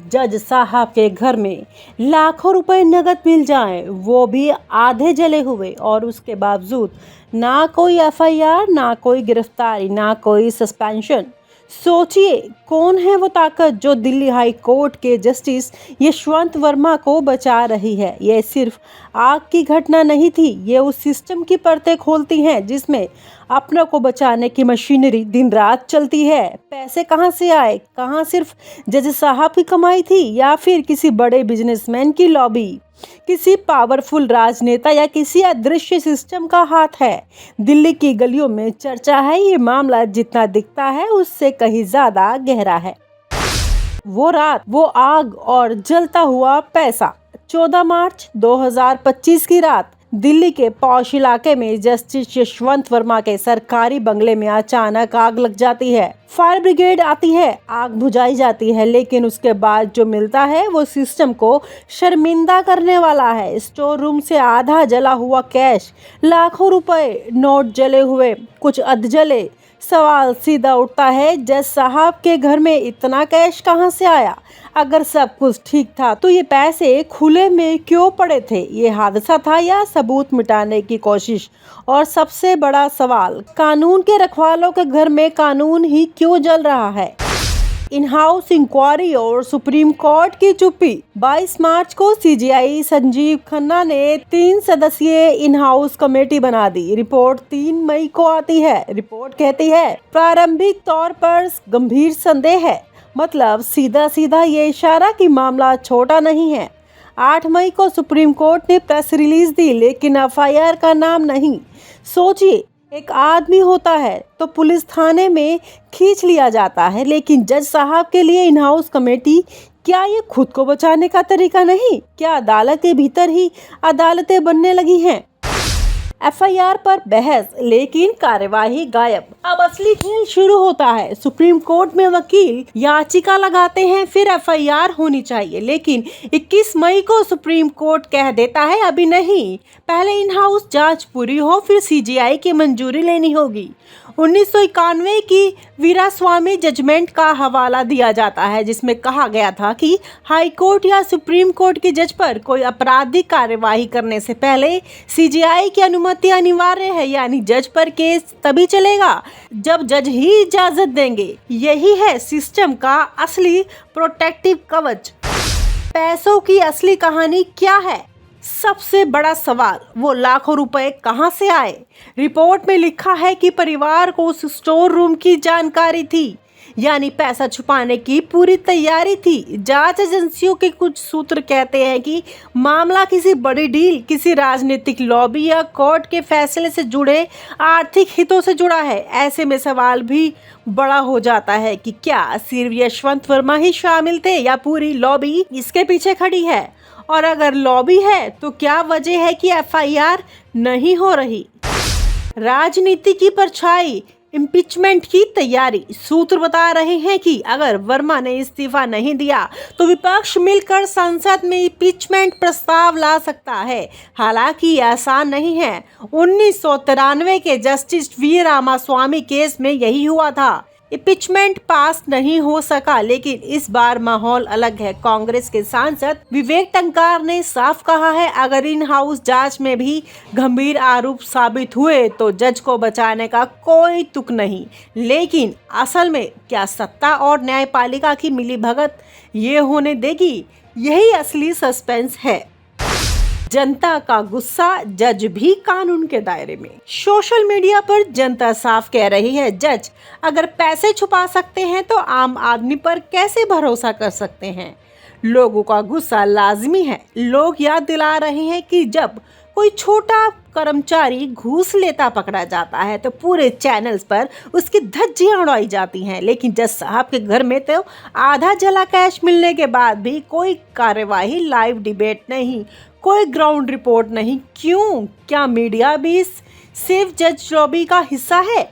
जज साहब के घर में लाखों रुपए नकद मिल जाएं, वो भी आधे जले हुए, और उसके बावजूद ना कोई एफआईआर, ना कोई गिरफ्तारी, ना कोई सस्पेंशन। सोचिए कौन है वो ताकत जो दिल्ली हाई कोर्ट के जस्टिस यशवंत वर्मा को बचा रही है। ये सिर्फ आग की घटना नहीं थी, ये उस सिस्टम की परतें खोलती हैं जिसमें अपनों को बचाने की मशीनरी दिन रात चलती है। पैसे कहाँ से आए, कहाँ सिर्फ जज साहब की कमाई थी या फिर किसी बड़े बिजनेसमैन की लॉबी, किसी पावरफुल राजनेता या किसी अदृश्य सिस्टम का हाथ है। दिल्ली की गलियों में चर्चा है ये मामला जितना दिखता है उससे कहीं ज्यादा गहरा है। वो रात, वो आग और जलता हुआ पैसा। 14 मार्च 2025 की रात दिल्ली के पॉश इलाके में जस्टिस यशवंत वर्मा के सरकारी बंगले में अचानक आग लग जाती है। फायर ब्रिगेड आती है, आग बुझाई जाती है, लेकिन उसके बाद जो मिलता है वो सिस्टम को शर्मिंदा करने वाला है। स्टोर रूम से आधा जला हुआ कैश, लाखों रुपए नोट जले हुए, कुछ अधजले। सवाल सीधा उठता है, जज साहब के घर में इतना कैश कहां से आया? अगर सब कुछ ठीक था तो ये पैसे खुले में क्यों पड़े थे? ये हादसा था या सबूत मिटाने की कोशिश? और सबसे बड़ा सवाल, कानून के रखवालों के घर में कानून ही क्यों जल रहा है? इन हाउस इंक्वायरी और सुप्रीम कोर्ट की चुप्पी। 22 मार्च को सीजीआई संजीव खन्ना ने 3 सदस्यीय इन हाउस कमेटी बना दी। रिपोर्ट 3 मई को आती है। रिपोर्ट कहती है प्रारंभिक तौर पर गंभीर संदेह है, मतलब सीधा सीधा ये इशारा कि मामला छोटा नहीं है। 8 मई को सुप्रीम कोर्ट ने प्रेस रिलीज दी, लेकिन एफआईआर का नाम नहीं। सोचिए, एक आदमी होता है तो पुलिस थाने में खींच लिया जाता है, लेकिन जज साहब के लिए इन हाउस कमेटी, क्या ये खुद को बचाने का तरीका नहीं? क्या अदालत के भीतर ही अदालतें बनने लगी हैं? एफआईआर पर बहस, लेकिन कार्यवाही गायब। अब असली खेल शुरू होता है। सुप्रीम कोर्ट में वकील याचिका लगाते हैं, फिर एफआईआर होनी चाहिए, लेकिन 21 मई को सुप्रीम कोर्ट कह देता है अभी नहीं, पहले इन हाउस जांच पूरी हो, फिर सीजीआई की मंजूरी लेनी होगी। 1991 की वीरास्वामी जजमेंट का हवाला दिया जाता है, जिसमें कहा गया था कि हाई कोर्ट या सुप्रीम कोर्ट के जज पर कोई आपराधिक कार्यवाही करने से पहले सीजीआई की अनुमति अनिवार्य है, यानी जज पर केस तभी चलेगा जब जज ही इजाजत देंगे। यही है सिस्टम का असली प्रोटेक्टिव कवच। पैसों की असली कहानी क्या है? सबसे बड़ा सवाल, वो लाखों रुपए कहां से आए? रिपोर्ट में लिखा है कि परिवार को उस स्टोर रूम की जानकारी थी, यानी पैसा छुपाने की पूरी तैयारी थी। जांच एजेंसियों के कुछ सूत्र कहते हैं कि मामला किसी बड़ी डील, किसी राजनीतिक लॉबी या कोर्ट के फैसले से जुड़े आर्थिक हितों से जुड़ा है। ऐसे में सवाल भी बड़ा हो जाता है कि क्या सिर्फ यशवंत वर्मा ही शामिल थे या पूरी लॉबी इसके पीछे खड़ी है? और अगर लॉबी है तो क्या वजह है कि एफआईआर नहीं हो रही? राजनीति की परछाई, इम्पीचमेंट की तैयारी। सूत्र बता रहे हैं कि अगर वर्मा ने इस्तीफा नहीं दिया तो विपक्ष मिलकर संसद में इम्पीचमेंट प्रस्ताव ला सकता है। हालांकि ये आसान नहीं है। 1993 के जस्टिस वी रामास्वामी केस में यही हुआ था। इम्पीचमेंट पास नहीं हो सका, लेकिन इस बार माहौल अलग है। कांग्रेस के सांसद विवेक टंकार ने साफ कहा है, अगर इन हाउस जांच में भी गंभीर आरोप साबित हुए तो जज को बचाने का कोई तुक नहीं। लेकिन असल में क्या सत्ता और न्यायपालिका की मिलीभगत ये होने देगी? यही असली सस्पेंस है। जनता का गुस्सा, जज भी कानून के दायरे में। सोशल मीडिया पर जनता साफ कह रही है, जज अगर पैसे छुपा सकते हैं तो आम आदमी पर कैसे भरोसा कर सकते हैं? लोगों का गुस्सा लाजमी है। लोग याद दिला रहे हैं कि जब कोई छोटा कर्मचारी घूस लेता पकड़ा जाता है तो पूरे चैनल्स पर उसकी धज्जियां उड़ाई जाती हैं, लेकिन जज साहब के घर में तो आधा जला कैश मिलने के बाद भी कोई कार्यवाही, लाइव डिबेट नहीं, कोई ग्राउंड रिपोर्ट नहीं। क्यों? क्या मीडिया भी सिर्फ जज लॉबी का हिस्सा है?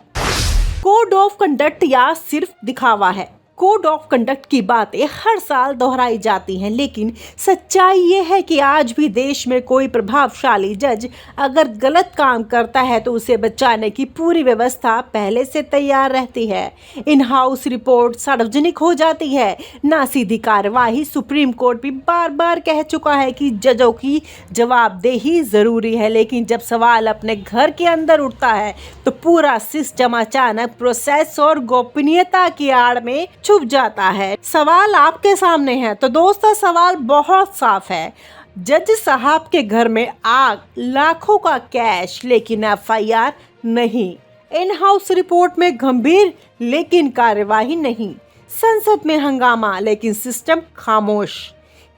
कोड ऑफ कंडक्ट या सिर्फ दिखावा है? कोड ऑफ कंडक्ट की बातें हर साल दोहराई जाती हैं, लेकिन सच्चाई ये है कि आज भी देश में कोई प्रभावशाली जज अगर गलत काम करता है तो उसे बचाने की पूरी व्यवस्था पहले से तैयार रहती है। इन हाउस रिपोर्ट सार्वजनिक हो जाती है, ना सीधी कार्यवाही। सुप्रीम कोर्ट भी बार बार कह चुका है कि जजों की जवाबदेही जरूरी है, लेकिन जब सवाल अपने घर के अंदर उठता है तो पूरा सिस्टम अचानक प्रोसेस और गोपनीयता की आड़ में छुप जाता है। सवाल आपके सामने है, तो दोस्तों सवाल बहुत साफ है। जज साहब के घर में आग, लाखों का कैश, लेकिन एफआईआर नहीं। इन हाउस रिपोर्ट में गंभीर लेकिन कार्यवाही नहीं। संसद में हंगामा लेकिन सिस्टम खामोश।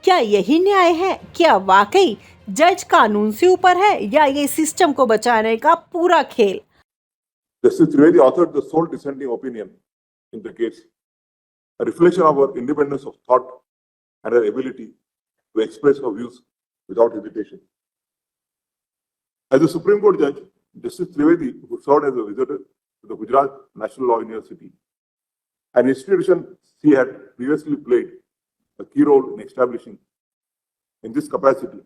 क्या यही न्याय है? क्या वाकई जज कानून से ऊपर है, या ये सिस्टम को बचाने का पूरा खेल? Justice Trivedi authored the sole dissenting opinion in the case, a reflection of her independence of thought and her ability to express her views without hesitation. As a Supreme Court judge, Justice Trivedi, who served as a visitor to the Gujarat National Law University, an institution she had previously played a key role in establishing in this capacity,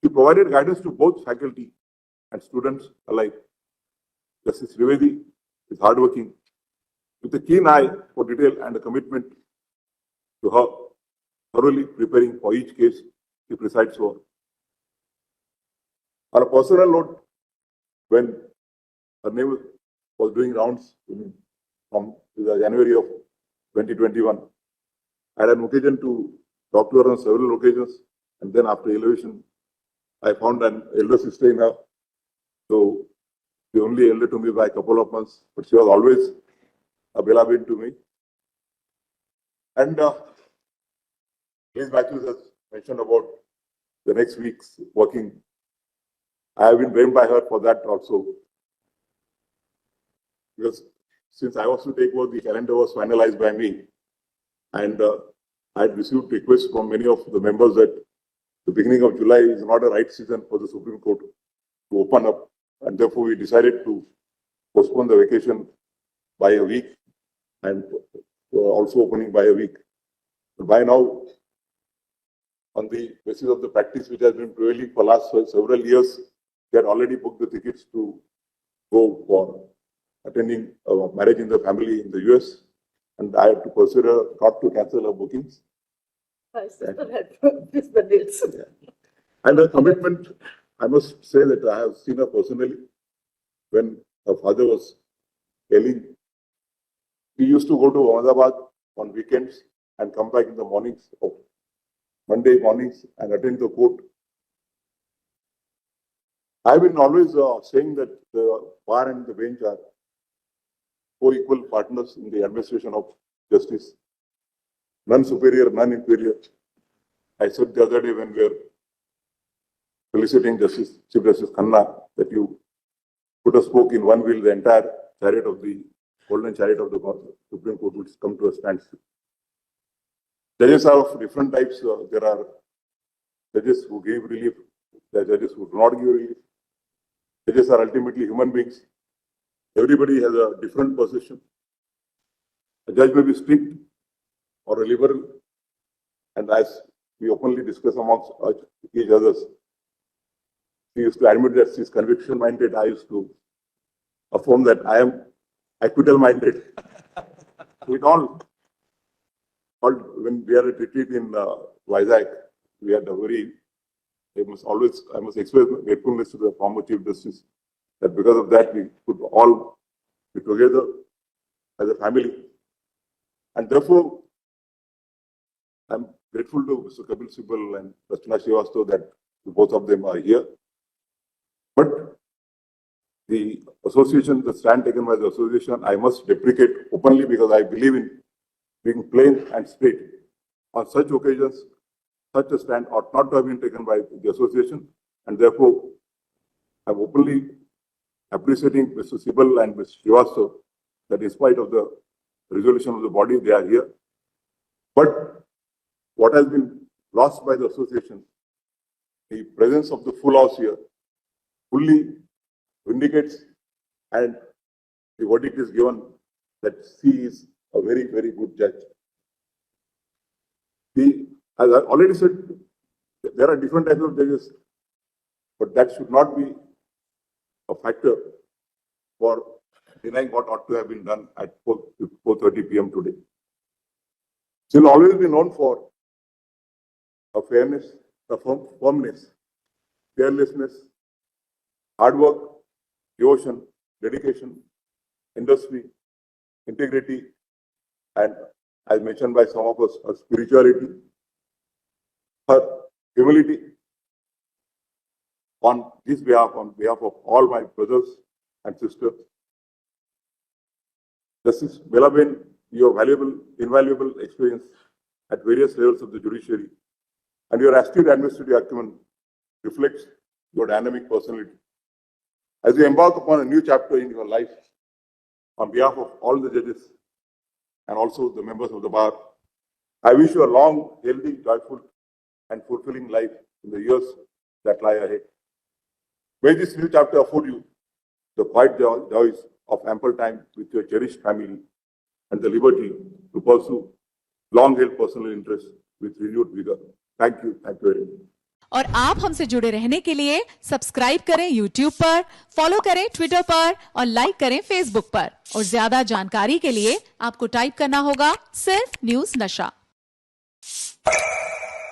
she provided guidance to both faculty and students alike. Justice Trivedi is hardworking, with a keen eye for detail and a commitment to her, thoroughly preparing for each case she presides over. On a personal note, when her name was doing rounds from January of 2021, I had an occasion to talk to her on several occasions, and then after elevation, I found an elder sister in her. So she only elder to me by a couple of months, but she was always a beloved to me. And Ms. Matthews has mentioned about the next week's working. I have been blamed by her for that also, because since I was to take over, the calendar was finalized by me, and I had received requests from many of the members that the beginning of July is not a right season for the Supreme Court to open up, and therefore we decided to postpone the vacation by a week and also opening by a week. By now, on the basis of the practice which has been prevailing for last several years, we had already booked the tickets to go for attending a marriage in the family in the US, and I had to consider not to cancel her bookings. And her commitment, I must say that I have seen her personally when her father was ailing. He used to go to Ahmedabad on weekends and come back in the mornings of Monday mornings and attend the court. I've been always saying that the bar and the bench are co-equal partners in the administration of justice. None superior, none inferior. I said the other day when we were feliciting Chief Justice Khanna that you put a spoke in one wheel, the entire chariot of the golden chariot of the Supreme Court would come to a standstill. Judges are of different types. There are judges who give relief. There are judges who do not give relief. Judges are ultimately human beings. Everybody has a different position. A judge may be strict or a liberal, and as we openly discuss amongst each others, she used to admit that she is conviction-minded. I used to affirm that I am acquittal-minded. When we are at retreat in Vizag, we had a very, I must express gratefulness to the former Chief Justice that because of that we could all be together as a family. And therefore, I'm grateful to Mr. Kapil Sibal and Rachna Srivastava that both of them are here. But the association, the stand taken by the association, I must deprecate openly because I believe in being plain and straight. On such occasions, such a stand ought not to have been taken by the association, and therefore I'm openly appreciating Mr. Sibal and Mr. Srivastava that in spite of the resolution of the body, they are here. But what has been lost by the association, the presence of the full house here, fully vindicates, and the verdict is given that she is a very, very good judge. As I already said, there are different types of judges, but that should not be a factor for denying what ought to have been done at 4:30 p.m. today. She will always be known for a fairness, a firmness, fearlessness, hard work, devotion, dedication, industry, integrity, and as mentioned by some of us, her spirituality, her humility. On this behalf, on behalf of all my brothers and sisters, Justice Belaben, your valuable, invaluable experience at various levels of the judiciary and your astute administrative acumen reflects your dynamic personality. As you embark upon a new chapter in your life, on behalf of all the judges and also the members of the bar, I wish you a long, healthy, joyful, and fulfilling life in the years that lie ahead. May this new chapter afford you the quiet joys of ample time with your cherished family and the liberty to pursue long-held personal interests with renewed vigor. Thank you very much. और आप हमसे जुड़े रहने के लिए subscribe करें YouTube पर, follow करें Twitter पर और लाइक करें Facebook पर। और ज्यादा जानकारी के लिए आपको टाइप करना होगा सिर्फ न्यूज़ नशा।